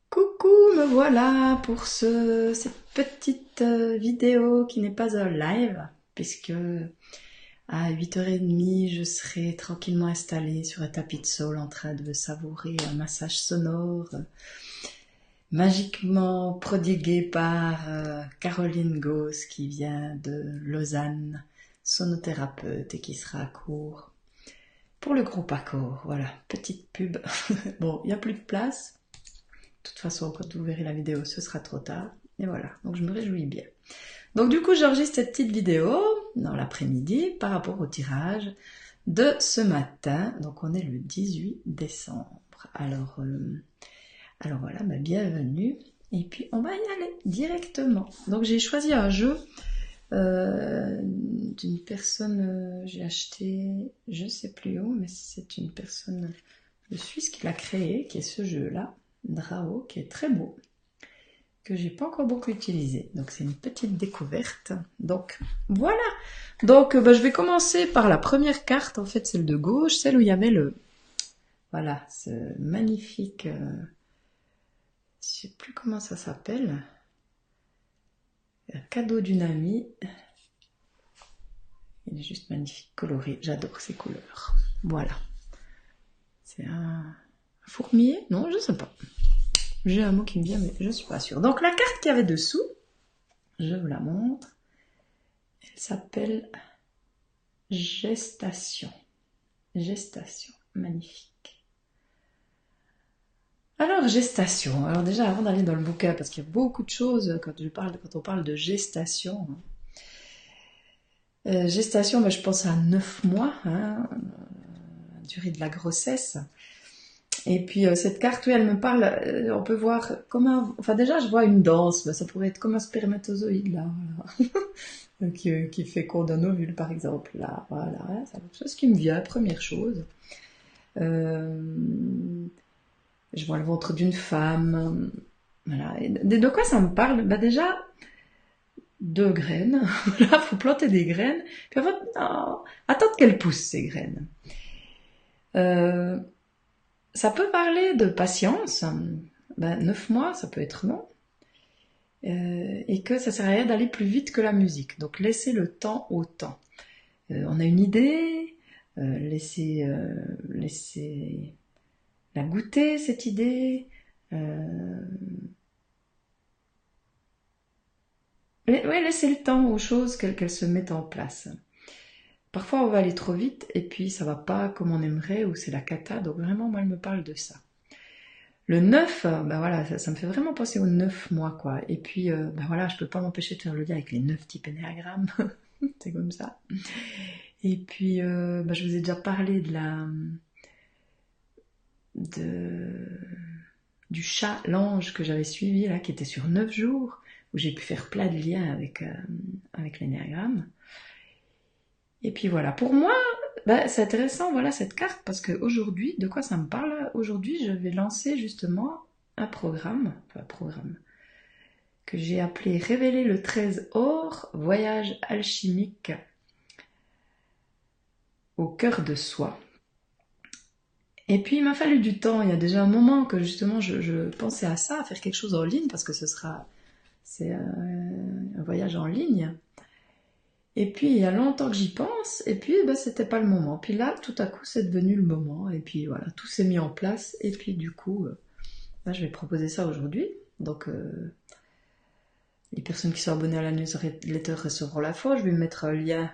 Coucou, me voilà pour cette petite vidéo qui n'est pas un live, puisque à 8h30 je serai tranquillement installée sur un tapis de sol en train de savourer un massage sonore magiquement prodigué par Caroline Gauss qui vient de Lausanne, sonothérapeute et qui sera à court pour le groupe Accord. Voilà, petite pub. Bon, il n'y a plus de place. De toute façon, quand vous verrez la vidéo, ce sera trop tard. Et voilà, donc je me réjouis bien. Donc du coup, j'enregistre cette petite vidéo dans l'après-midi par rapport au tirage de ce matin. Donc on est le 18 décembre. Alors voilà, bienvenue. Et puis on va y aller directement. Donc j'ai choisi un jeu d'une personne, j'ai acheté, je sais plus où, mais c'est une personne de Suisse qui l'a créé, qui est ce jeu-là. Drao, qui est très beau, que j'ai pas encore beaucoup utilisé. Donc c'est une petite découverte. Donc voilà. Donc je vais commencer par la première carte, en fait celle de gauche, celle où il y avait voilà, ce magnifique, je sais plus comment ça s'appelle, un cadeau d'une amie. Il est juste magnifique, coloré. J'adore ces couleurs. Voilà. C'est un fourmier? Non, je sais pas. J'ai un mot qui me vient, mais je ne suis pas sûre. Donc la carte qu'il y avait dessous, je vous la montre. Elle s'appelle Gestation. Gestation, magnifique. Alors gestation. Alors déjà avant d'aller dans le bouquin, parce qu'il y a beaucoup de choses quand on parle de gestation. Gestation, je pense à 9 mois, hein, la durée de la grossesse. Et puis cette carte, oui, elle me parle, on peut voir comme un... Enfin déjà, je vois une danse, ça pourrait être comme un spermatozoïde, là, voilà. qui féconde un ovule, par exemple, là, voilà, c'est ce qui me vient, première chose. Je vois le ventre d'une femme, voilà. Et de quoi ça me parle? Déjà, de graines, là, faut planter des graines, puis attendre qu'elles poussent, ces graines. Ça peut parler de patience. 9 mois, ça peut être long. Et que ça sert à rien d'aller plus vite que la musique. Donc laissez le temps au temps. On a une idée, laissez la goûter, cette idée. Laissez le temps aux choses qu'elles se mettent en place. Parfois on va aller trop vite et puis ça va pas comme on aimerait ou c'est la cata. Donc vraiment, moi, elle me parle de ça. Le 9, voilà, ça me fait vraiment penser aux 9 mois, quoi. Et puis, voilà, je peux pas m'empêcher de faire le lien avec les 9 types énéagrammes. C'est comme ça. Et puis, je vous ai déjà parlé du chat, l'ange que j'avais suivi, là, qui était sur 9 jours, où j'ai pu faire plein de liens avec l'énéagramme. Et puis voilà, pour moi, c'est intéressant, voilà, cette carte, parce qu'aujourd'hui, de quoi ça me parle? Aujourd'hui, je vais lancer justement un programme que j'ai appelé Révéler le 13 or, voyage alchimique au cœur de soi. Et puis il m'a fallu du temps, il y a déjà un moment que justement je pensais à ça, à faire quelque chose en ligne, parce que c'est un voyage en ligne. Et puis il y a longtemps que j'y pense, et puis c'était pas le moment. Puis là, tout à coup, c'est devenu le moment, et puis voilà, tout s'est mis en place, et puis du coup, je vais proposer ça aujourd'hui. Donc les personnes qui sont abonnées à la newsletter recevront l'info, je vais mettre un lien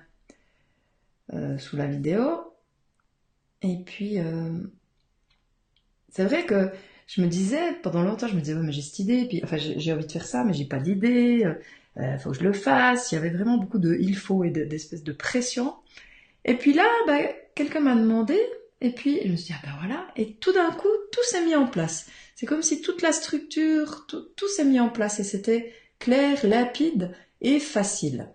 sous la vidéo. Et puis, c'est vrai que je me disais, pendant longtemps, je me disais, ouais, mais j'ai cette idée, puis, enfin, j'ai envie de faire ça, mais j'ai pas d'idée, faut que je le fasse. Il y avait vraiment beaucoup de il faut et d'espèces de pression. Et puis là, quelqu'un m'a demandé, et puis je me suis dit, voilà, et tout d'un coup, tout s'est mis en place. C'est comme si toute la structure, tout s'est mis en place, et c'était clair, limpide et facile.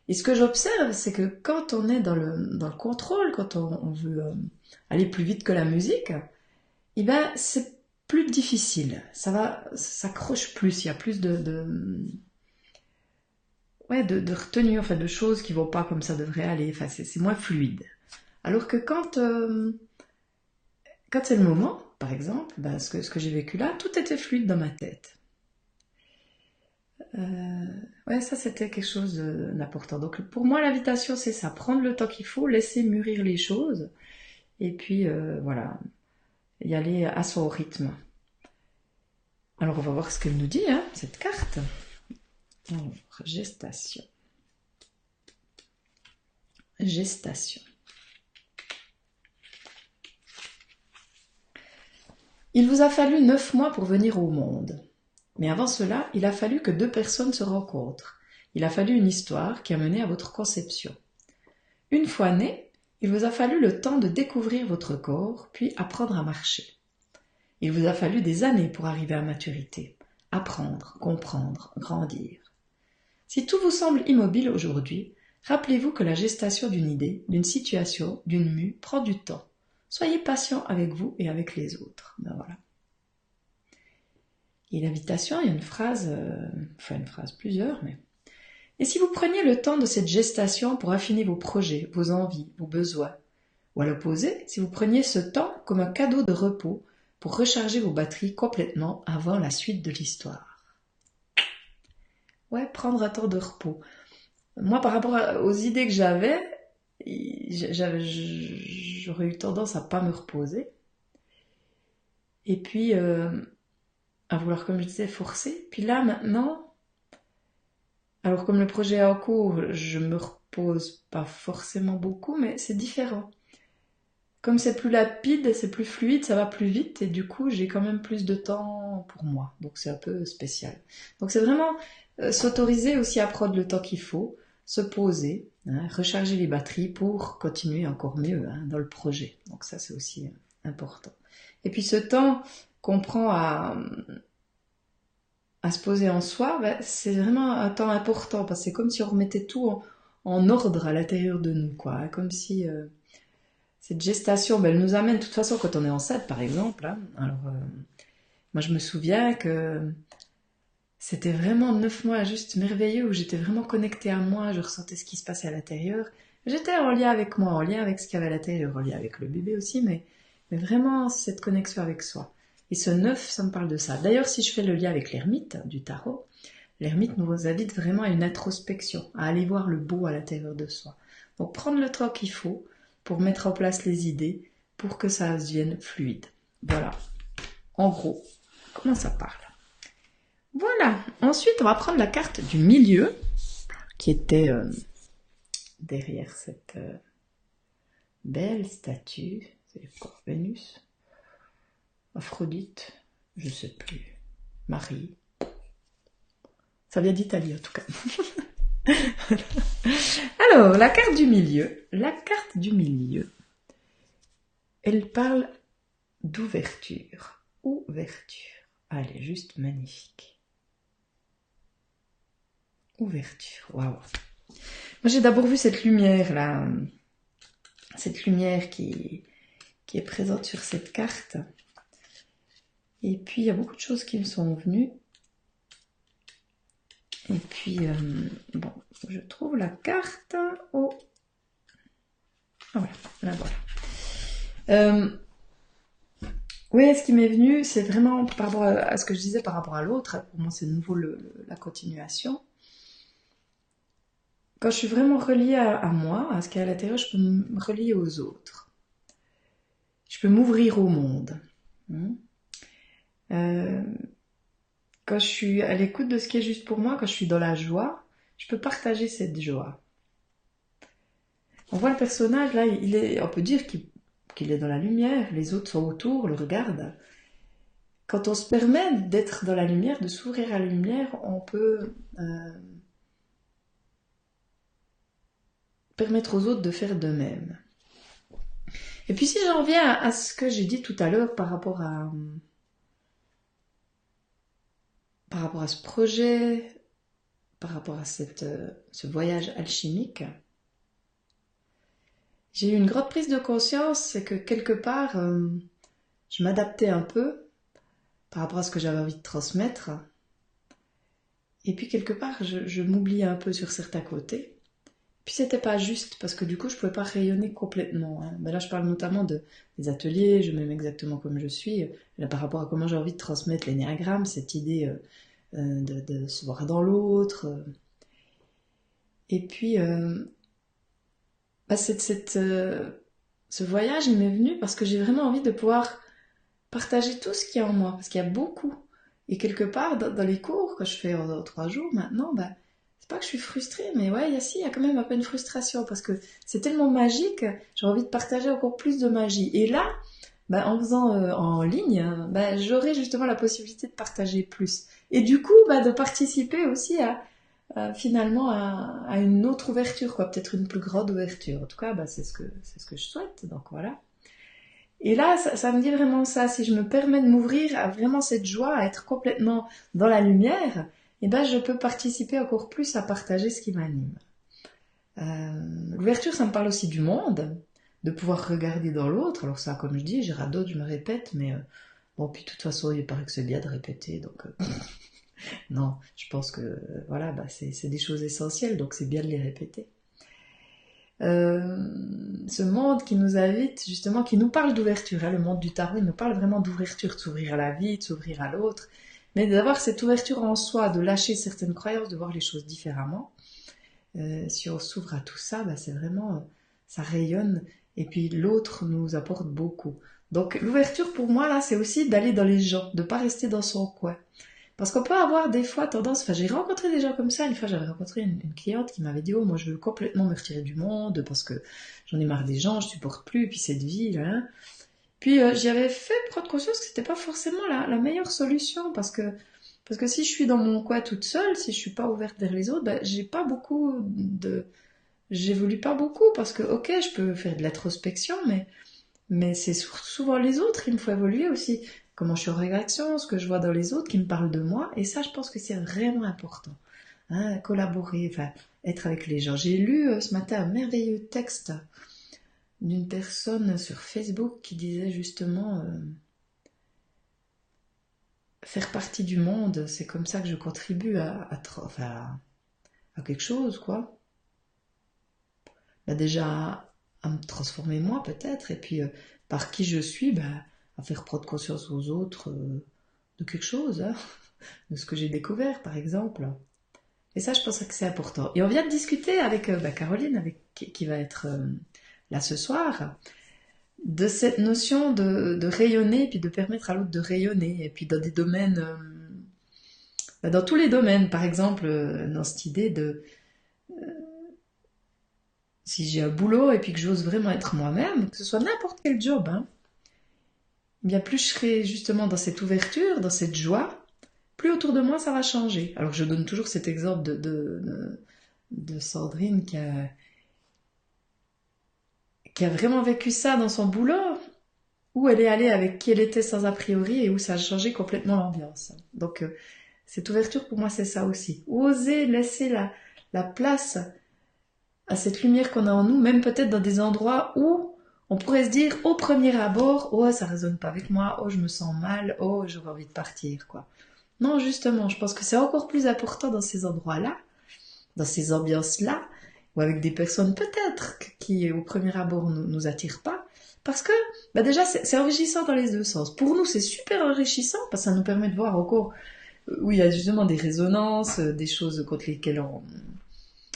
Et ce que j'observe, c'est que quand on est dans le contrôle, quand on veut aller plus vite que la musique, c'est plus difficile. Ça s'accroche plus, il y a plus de retenue, enfin de choses qui vont pas comme ça devrait aller. Enfin, c'est moins fluide. Alors que quand c'est le moment, par exemple, ben, ce que j'ai vécu là, tout était fluide dans ma tête. Ouais, ça c'était quelque chose d'important. Donc pour moi, l'invitation, c'est ça, prendre le temps qu'il faut, laisser mûrir les choses, et puis voilà, y aller à son rythme. Alors on va voir ce qu'elle nous dit, hein, cette carte. Alors, gestation. Gestation. Il vous a fallu 9 mois pour venir au monde. Mais avant cela, il a fallu que 2 personnes se rencontrent. Il a fallu une histoire qui a mené à votre conception. Une fois né, il vous a fallu le temps de découvrir votre corps, puis apprendre à marcher. Il vous a fallu des années pour arriver à maturité, apprendre, comprendre, grandir. Si tout vous semble immobile aujourd'hui, rappelez-vous que la gestation d'une idée, d'une situation, d'une mue prend du temps. Soyez patient avec vous et avec les autres. Ben voilà. Et l'invitation, il y a une phrase, plusieurs, mais... Et si vous preniez le temps de cette gestation pour affiner vos projets, vos envies, vos besoins, ou à l'opposé, si vous preniez ce temps comme un cadeau de repos pour recharger vos batteries complètement avant la suite de l'histoire. Ouais, prendre un temps de repos. Moi, par rapport aux idées que j'aurais eu tendance à pas me reposer. Et puis, à vouloir, comme je disais, forcer. Puis là, maintenant, alors comme le projet est en cours, je me repose pas forcément beaucoup, mais c'est différent. Comme c'est plus rapide, c'est plus fluide, ça va plus vite, et du coup, j'ai quand même plus de temps pour moi. Donc c'est un peu spécial. Donc c'est vraiment s'autoriser aussi à prendre le temps qu'il faut, se poser, hein, recharger les batteries pour continuer encore mieux hein, dans le projet. Donc ça, c'est aussi important. Et puis ce temps qu'on prend à se poser en soi, ben, c'est vraiment un temps important, parce que c'est comme si on remettait tout en ordre à l'intérieur de nous, quoi. Hein, comme si cette gestation, ben, elle nous amène, de toute façon, quand on est enceinte, par exemple, hein, alors moi je me souviens que c'était vraiment 9 mois juste merveilleux, où j'étais vraiment connectée à moi, je ressentais ce qui se passait à l'intérieur. J'étais en lien avec moi, en lien avec ce qu'il y avait à l'intérieur, en lien avec le bébé aussi, mais vraiment cette connexion avec soi. Et ce 9, ça me parle de ça. D'ailleurs, si je fais le lien avec l'ermite du tarot, l'ermite nous invite vraiment à une introspection, à aller voir le beau à l'intérieur de soi. Donc prendre le temps qu'il faut pour mettre en place les idées, pour que ça devienne fluide. Voilà. En gros, comment ça parle. Voilà. Ensuite, on va prendre la carte du milieu, qui était derrière cette belle statue. C'est quoi, Vénus, Aphrodite, je sais plus, Marie. Ça vient d'Italie en tout cas. Alors, la carte du milieu. La carte du milieu, elle parle d'ouverture. Ouverture. Ah, elle est juste magnifique. Ouverture, waouh. Moi, j'ai d'abord vu cette lumière là. Cette lumière qui est présente sur cette carte. Et puis, il y a beaucoup de choses qui me sont venues. Et puis, bon, je trouve la carte au... Ah voilà, la voilà. Oui, ce qui m'est venu, c'est vraiment par rapport à ce que je disais par rapport à l'autre. Pour moi, c'est de nouveau la continuation. Quand je suis vraiment reliée à moi, à ce qu'il y a à l'intérieur, je peux me relier aux autres. Je peux m'ouvrir au monde. Quand je suis à l'écoute de ce qui est juste pour moi, quand je suis dans la joie, je peux partager cette joie. On voit le personnage, là, on peut dire qu'il est dans la lumière, les autres sont autour, le regardent. Quand on se permet d'être dans la lumière, de s'ouvrir à la lumière, on peut permettre aux autres de faire de même. Et puis si j'en reviens à ce que j'ai dit tout à l'heure par rapport à ce projet, par rapport à ce voyage alchimique, j'ai eu une grande prise de conscience, c'est que quelque part, je m'adaptais un peu par rapport à ce que j'avais envie de transmettre. Et puis quelque part, je m'oubliais un peu sur certains côtés. Puis c'était pas juste, parce que du coup, je pouvais pas rayonner complètement. Hein. Ben là, je parle notamment des ateliers, je m'aime exactement comme je suis, là, par rapport à comment j'ai envie de transmettre l'énéagramme, cette idée de se voir dans l'autre. Et puis, bah, ce voyage, il m'est venu parce que j'ai vraiment envie de pouvoir partager tout ce qu'il y a en moi, parce qu'il y a beaucoup. Et quelque part, dans les cours que je fais en 3 jours maintenant, bah, c'est pas que je suis frustrée, mais ouais, il y a quand même un peu une frustration, parce que c'est tellement magique, j'ai envie de partager encore plus de magie. Et là, bah, en faisant en ligne, hein, bah, j'aurai justement la possibilité de partager plus. Et du coup, bah, de participer aussi finalement à une autre ouverture, quoi, peut-être une plus grande ouverture. En tout cas, bah, c'est ce que je souhaite, donc voilà. Et là, ça me dit vraiment ça. Si je me permets de m'ouvrir à vraiment cette joie, à être complètement dans la lumière, eh ben, je peux participer encore plus à partager ce qui m'anime. L'ouverture, ça me parle aussi du monde, de pouvoir regarder dans l'autre. Alors ça, comme je dis, je radote, je me répète, mais bon, puis de toute façon, il paraît que c'est bien de répéter, donc non, je pense que voilà, bah, c'est des choses essentielles, donc c'est bien de les répéter. Ce monde qui nous invite, justement, qui nous parle d'ouverture. Hein, le monde du tarot, il nous parle vraiment d'ouverture, de s'ouvrir à la vie, de s'ouvrir à l'autre, mais d'avoir cette ouverture en soi, de lâcher certaines croyances, de voir les choses différemment. Si on s'ouvre à tout ça, bah, c'est vraiment, ça rayonne, et puis l'autre nous apporte beaucoup. Donc l'ouverture pour moi, là, c'est aussi d'aller dans les gens, de pas rester dans son coin. Parce qu'on peut avoir des fois tendance, enfin j'ai rencontré des gens comme ça, une fois j'avais rencontré une cliente qui m'avait dit oh moi je veux complètement me retirer du monde parce que j'en ai marre des gens, je supporte plus, puis cette vie là. Hein. Puis j'y avais fait prendre conscience que c'était pas forcément la meilleure solution parce que si je suis dans mon coin toute seule, si je suis pas ouverte vers les autres, ben, j'évolue pas beaucoup parce que ok je peux faire de l'introspection mais c'est souvent les autres qui me font évoluer aussi. Comment je suis en réaction, ce que je vois dans les autres qui me parlent de moi. Et ça, je pense que c'est vraiment important. Hein, collaborer, enfin, être avec les gens. J'ai lu ce matin un merveilleux texte d'une personne sur Facebook qui disait justement faire partie du monde, c'est comme ça que je contribue à quelque chose, quoi. Bah, déjà, à me transformer moi, peut-être, et puis par qui je suis, bah, à faire prendre conscience aux autres de quelque chose, hein, de ce que j'ai découvert, par exemple. Et ça, je pense que c'est important. Et on vient de discuter avec bah, Caroline, qui va être là ce soir, de cette notion de rayonner, puis de permettre à l'autre de rayonner, et puis dans des domaines, bah, dans tous les domaines, par exemple, dans cette idée de si j'ai un boulot et puis que j'ose vraiment être moi-même, que ce soit n'importe quel job, hein, bien plus je serai justement dans cette ouverture, dans cette joie, plus autour de moi ça va changer. Alors je donne toujours cet exemple de Sandrine qui a vraiment vécu ça dans son boulot, où elle est allée avec qui elle était sans a priori et où ça a changé complètement l'ambiance. Donc cette ouverture pour moi c'est ça aussi. Oser laisser la place à cette lumière qu'on a en nous, même peut-être dans des endroits où on pourrait se dire au premier abord, oh ça résonne pas avec moi, oh je me sens mal, oh j'aurais envie de partir, quoi. Non, justement, je pense que c'est encore plus important dans ces endroits-là, dans ces ambiances-là, ou avec des personnes peut-être qui au premier abord nous attirent pas, parce que bah déjà c'est enrichissant dans les deux sens. Pour nous c'est super enrichissant parce que ça nous permet de voir encore où il y a justement des résonances, des choses contre lesquelles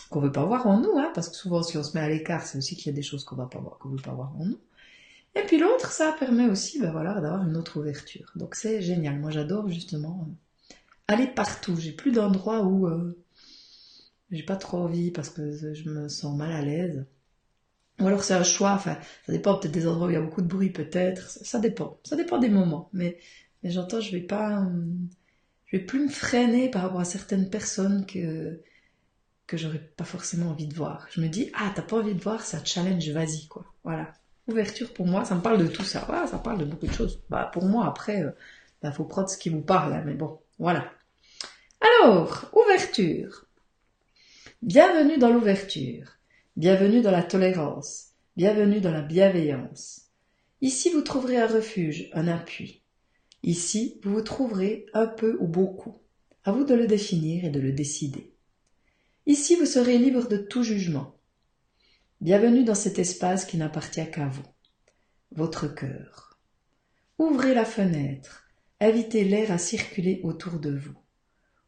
qu'on veut pas voir en nous, hein, parce que souvent si on se met à l'écart, c'est aussi qu'il y a des choses qu'on va pas voir, qu'on veut pas voir en nous. Et puis l'autre, ça permet aussi, ben voilà, d'avoir une autre ouverture. Donc c'est génial. Moi j'adore justement aller partout. J'ai plus d'endroits où j'ai pas trop envie parce que je me sens mal à l'aise. Ou alors c'est un choix. Enfin, ça dépend peut-être des endroits où il y a beaucoup de bruit, peut-être. Ça dépend. Ça dépend des moments. Mais j'entends, je vais plus me freiner par rapport à certaines personnes que j'aurais pas forcément envie de voir. Je me dis, ah, t'as pas envie de voir, ça challenge, vas-y, quoi. Voilà. Ouverture pour moi, ça me parle de tout ça. Voilà, ça parle de beaucoup de choses. Bah, pour moi, après, bah, faut prendre ce qui vous parle, hein, mais bon, voilà. Alors, ouverture. Bienvenue dans l'ouverture. Bienvenue dans la tolérance. Bienvenue dans la bienveillance. Ici, vous trouverez un refuge, un appui. Ici, vous vous trouverez un peu ou beaucoup. À vous de le définir et de le décider. Ici, vous serez libre de tout jugement. Bienvenue dans cet espace qui n'appartient qu'à vous, votre cœur. Ouvrez la fenêtre, invitez l'air à circuler autour de vous.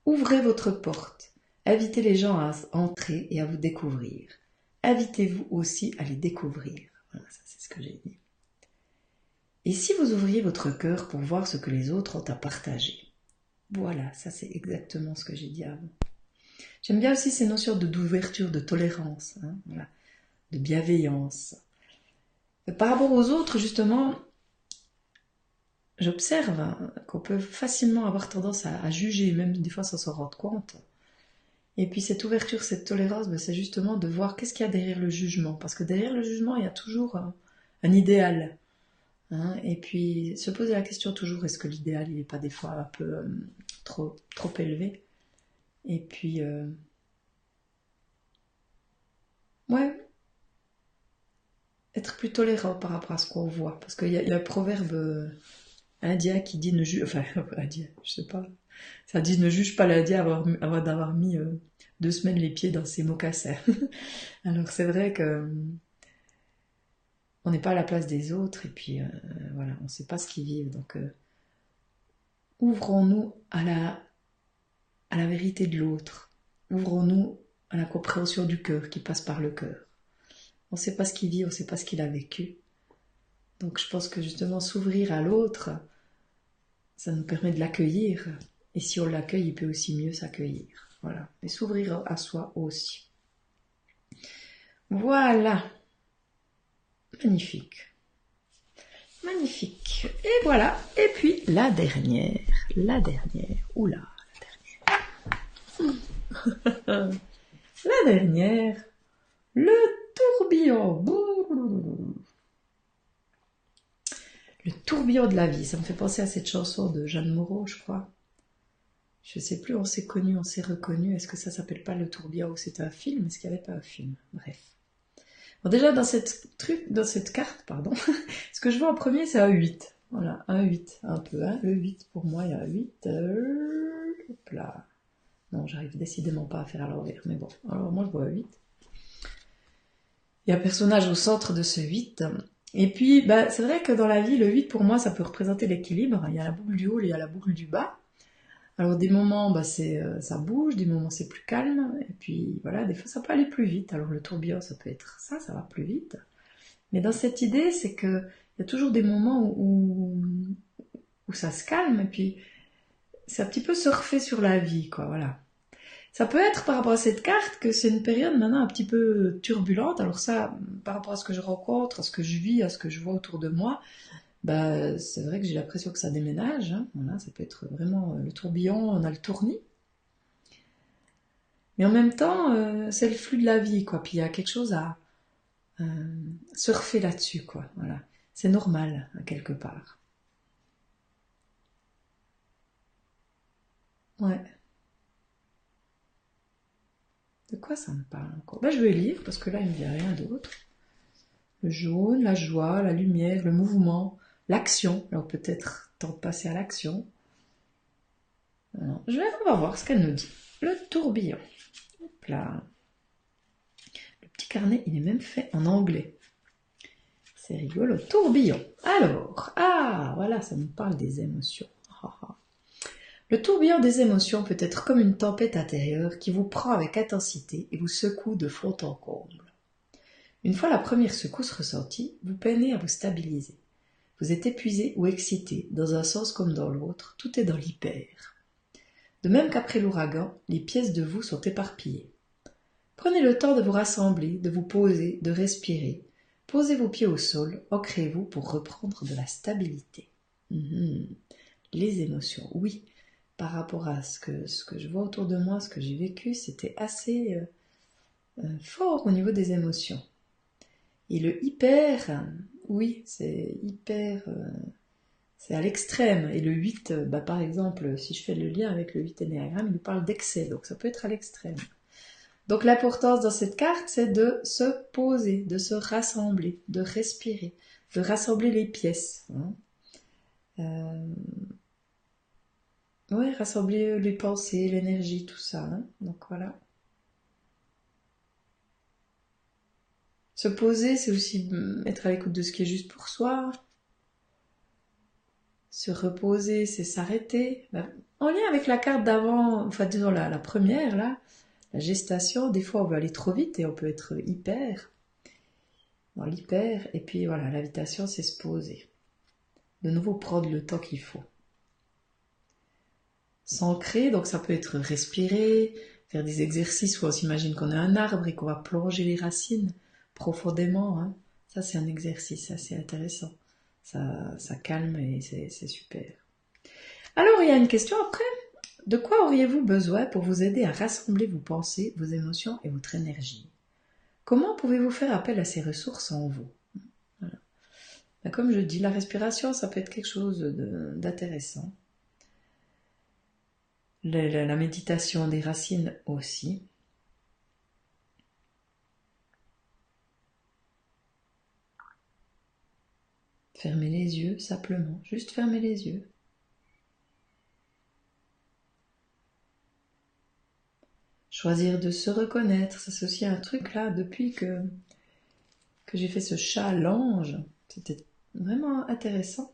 Ouvrez votre porte, invitez les gens à entrer et à vous découvrir. Invitez-vous aussi à les découvrir. Voilà, ça c'est ce que j'ai dit. Et si vous ouvriez votre cœur pour voir ce que les autres ont à partager? Voilà, ça c'est exactement ce que j'ai dit avant. J'aime bien aussi ces notions d'ouverture, de tolérance, hein, voilà, de bienveillance. Par rapport aux autres, justement, j'observe qu'on peut facilement avoir tendance à juger, même des fois sans s'en rendre compte. Et puis cette ouverture, cette tolérance, c'est justement de voir qu'est-ce qu'il y a derrière le jugement. Parce que derrière le jugement, il y a toujours un idéal. Hein, et puis se poser la question toujours, est-ce que l'idéal, il n'est pas des fois un peu trop élevé? Et puis, ouais, être plus tolérant par rapport à ce qu'on voit. Parce qu'il y a un proverbe indien qui dit ne juge, enfin, indien, je sais pas, ça dit ne juge pas l'Indien avant d'avoir mis 2 semaines les pieds dans ses mocassins. Alors c'est vrai que on n'est pas à la place des autres et puis voilà, on ne sait pas ce qu'ils vivent. Donc ouvrons-nous à la vérité de l'autre. Ouvrons-nous à la compréhension du cœur qui passe par le cœur. On ne sait pas ce qu'il vit, on ne sait pas ce qu'il a vécu. Donc je pense que justement s'ouvrir à l'autre, ça nous permet de l'accueillir. Et si on l'accueille, il peut aussi mieux s'accueillir. Voilà. Et s'ouvrir à soi aussi. Voilà. Magnifique. Magnifique. Et voilà. Et puis la dernière. La dernière. Oula, la dernière. La dernière. Le tourbillon. Le tourbillon de la vie. Ça me fait penser à cette chanson de Jeanne Moreau, je crois. Je sais plus, on s'est connus, on s'est reconnus. Est-ce que ça s'appelle pas le tourbillon ou c'est un film? Est-ce qu'il n'y avait pas un film? Bref. Bon, déjà, dans cette carte, pardon, ce que je vois en premier, c'est un 8. Voilà, un 8, un peu. Hein. Le 8, pour moi, il y a un 8. Hop là. Non, j'arrive décidément pas à faire à l'envers, mais bon. Alors, moi, je vois un 8. Il y a un personnage au centre de ce 8. Et puis, bah, c'est vrai que dans la vie, le 8, pour moi, ça peut représenter l'équilibre. Il y a la boucle du haut et il y a la boucle du bas. Alors des moments, bah, ça bouge, des moments c'est plus calme, et puis voilà, des fois ça peut aller plus vite. Alors le tourbillon, ça peut être ça va plus vite. Mais dans cette idée, c'est que il y a toujours des moments où ça se calme, et puis c'est un petit peu surfer sur la vie, quoi, voilà. Ça peut être par rapport à cette carte que c'est une période maintenant un petit peu turbulente. Alors ça, par rapport à ce que je rencontre, à ce que je vis, à ce que je vois autour de moi, bah, c'est vrai que j'ai l'impression que ça déménage. Hein. Voilà, ça peut être vraiment le tourbillon, on a le tournis. Mais en même temps, c'est le flux de la vie, quoi. Puis il y a quelque chose à surfer là-dessus, quoi. Voilà. C'est normal, à quelque part. Ouais. De quoi ça me parle encore? Ben, je vais lire, parce que là, il ne me vient rien d'autre. Le jaune, la joie, la lumière, le mouvement, l'action. Alors peut-être temps de passer à l'action. On va voir ce qu'elle nous dit. Le tourbillon. Hop là. Le petit carnet, il est même fait en anglais. C'est rigolo. Tourbillon. Alors, voilà, ça nous parle des émotions. Le tourbillon des émotions peut être comme une tempête intérieure qui vous prend avec intensité et vous secoue de fond en comble. Une fois la première secousse ressentie, vous peinez à vous stabiliser. Vous êtes épuisé ou excité, dans un sens comme dans l'autre, tout est dans l'hyper. De même qu'après l'ouragan, les pièces de vous sont éparpillées. Prenez le temps de vous rassembler, de vous poser, de respirer. Posez vos pieds au sol, ancrez-vous pour reprendre de la stabilité. Les émotions, oui. Par rapport à ce que je vois autour de moi, ce que j'ai vécu, c'était assez fort au niveau des émotions. Et le hyper, oui, c'est hyper, c'est à l'extrême. Et le 8, par exemple, si je fais le lien avec le 8 énéagramme, il nous parle d'excès, donc ça peut être à l'extrême. Donc l'importance dans cette carte, c'est de se poser, de se rassembler, de respirer, de rassembler les pièces. Ouais, rassembler les pensées, l'énergie, tout ça. Hein. Donc voilà. Se poser, c'est aussi être à l'écoute de ce qui est juste pour soi. Se reposer, c'est s'arrêter. En lien avec la carte d'avant, enfin disons la première, là, la gestation, des fois on veut aller trop vite et on peut être hyper, dans l'hyper, et puis voilà, l'invitation c'est se poser. De nouveau prendre le temps qu'il faut. S'ancrer, donc ça peut être respirer, faire des exercices où on s'imagine qu'on est un arbre et qu'on va plonger les racines profondément. Hein. Ça c'est un exercice assez intéressant. Ça calme et c'est super. Alors il y a une question après. De quoi auriez-vous besoin pour vous aider à rassembler vos pensées, vos émotions et votre énergie? Comment pouvez-vous faire appel à ces ressources en vous? Voilà. Comme je dis, la respiration, ça peut être quelque chose d'intéressant. La méditation des racines aussi. Fermez les yeux, simplement. Juste fermez les yeux. Choisir de se reconnaître, ça c'est aussi un truc là, depuis que j'ai fait ce challenge, c'était vraiment intéressant.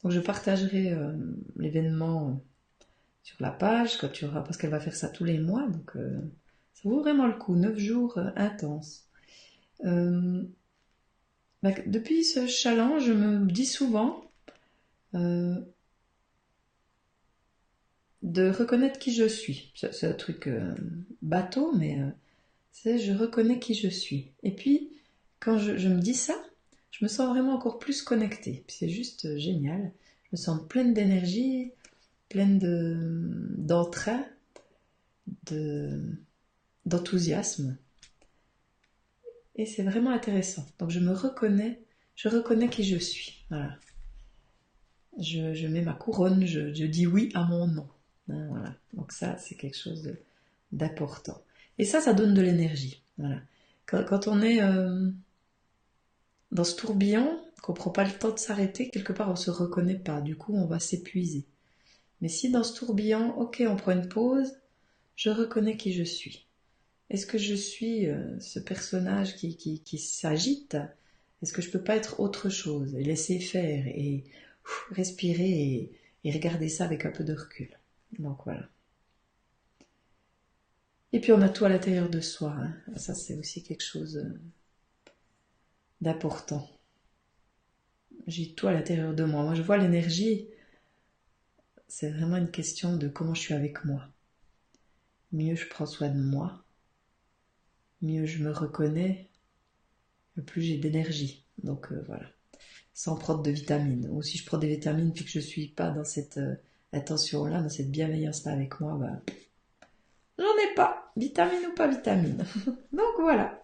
Donc je partagerai l'événement sur la page quand tu auras, parce qu'elle va faire ça tous les mois, donc ça vaut vraiment le coup, 9 jours intenses. Depuis ce challenge, je me dis souvent de reconnaître qui je suis. C'est un truc bateau, mais c'est je reconnais qui je suis. Et puis, quand je me dis ça, je me sens vraiment encore plus connectée. C'est juste génial. Je me sens pleine d'énergie, pleine d'entrain, d'enthousiasme. Et c'est vraiment intéressant. Donc je reconnais qui je suis. Voilà. Je mets ma couronne, je dis oui à mon nom. Hein, voilà. Donc ça, c'est quelque chose d'important. Et ça donne de l'énergie. Voilà. Quand on est dans ce tourbillon, qu'on prend pas le temps de s'arrêter, quelque part on se reconnaît pas. Du coup, on va s'épuiser. Mais si dans ce tourbillon, ok, on prend une pause, je reconnais qui je suis. Est-ce que je suis ce personnage qui s'agite? Est-ce que je peux pas être autre chose et laisser faire et respirer et regarder ça avec un peu de recul? Donc voilà. Et puis on a tout à l'intérieur de soi. Hein. Ça c'est aussi quelque chose d'important. J'ai tout à l'intérieur de moi. Moi je vois l'énergie, c'est vraiment une question de comment je suis avec moi. Mieux je prends soin de moi, mieux je me reconnais, plus j'ai d'énergie. Donc voilà. Sans prendre de vitamines. Ou si je prends des vitamines puis que je ne suis pas dans cette attention-là, dans cette bienveillance-là avec moi, j'en ai pas. Vitamine ou pas vitamine. Donc voilà.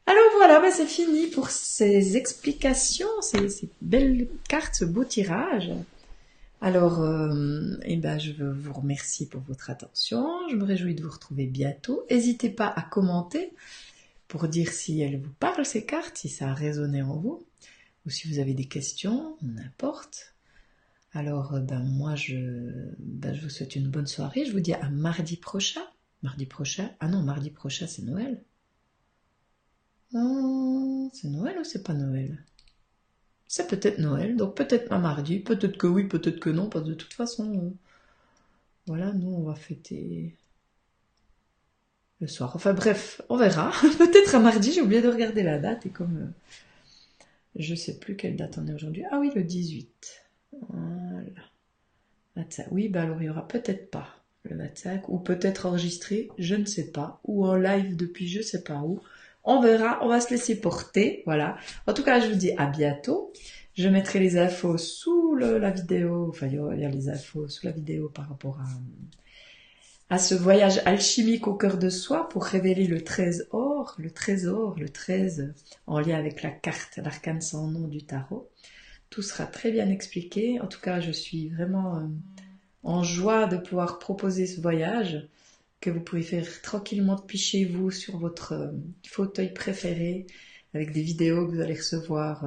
Alors voilà, c'est fini pour ces explications, ces belles cartes, ce beau tirage. Alors, je veux vous remercier pour votre attention. Je me réjouis de vous retrouver bientôt. N'hésitez pas à commenter pour dire si elles vous parlent, ces cartes, si ça a résonné en vous. Ou si vous avez des questions, n'importe. Alors, moi, je vous souhaite une bonne soirée. Je vous dis à mardi prochain. Mardi prochain? Ah non, mardi prochain, c'est Noël. C'est Noël ou c'est pas Noël? C'est peut-être Noël, donc peut-être pas mardi. Peut-être que oui, peut-être que non. Parce que de toute façon, voilà, nous, on va fêter le soir. Enfin bref, on verra. Peut-être à mardi, j'ai oublié de regarder la date. Et comme je sais plus quelle date on est aujourd'hui. Ah oui, le 18. Voilà. 25. Oui, alors il y aura peut-être pas le 25, ou peut-être enregistré, je ne sais pas, ou en live depuis je sais pas où. On verra, on va se laisser porter, voilà. En tout cas, je vous dis à bientôt. Je mettrai les infos sous la vidéo, enfin il y a les infos sous la vidéo par rapport à ce voyage alchimique au cœur de soi pour révéler le trésor, le 13 en lien avec la carte, l'arcane sans nom du tarot. Tout sera très bien expliqué. En tout cas, je suis vraiment en joie de pouvoir proposer ce voyage que vous pouvez faire tranquillement depuis chez vous sur votre fauteuil préféré avec des vidéos que vous allez recevoir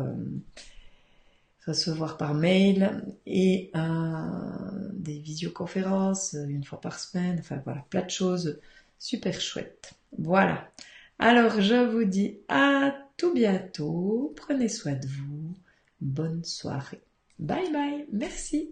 par mail et des visioconférences une fois par semaine. Enfin voilà, plein de choses super chouettes. Voilà. Alors, je vous dis à tout bientôt. Prenez soin de vous. Bonne soirée. Bye bye. Merci.